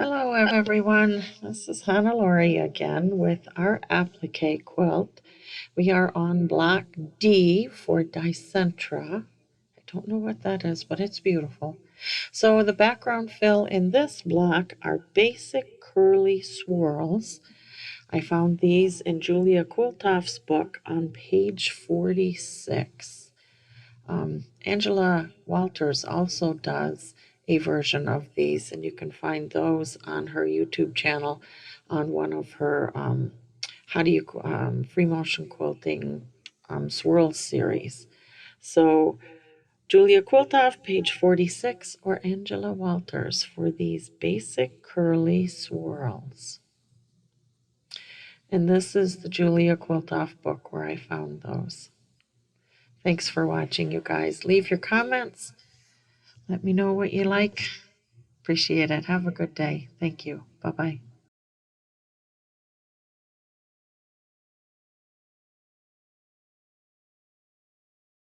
Hello everyone, this is Hannelore again with our applique quilt. We are on block D for Dicentra. I don't know what that is, but it's beautiful. So the background fill in this block are Basic Curly Swirls. I found these in Julia Quiltoff's book on page 46. Angela Walters also does a version of these, and you can find those on her YouTube channel on one of her free motion quilting swirl series. So Julia Quiltoff, page 46, or Angela Walters for these basic curly swirls. And this is the Julia Quiltoff book where I found those. Thanks for watching, you guys. Leave your comments. Let me know what you like. Appreciate it. Have a good day. Thank you. Bye-bye.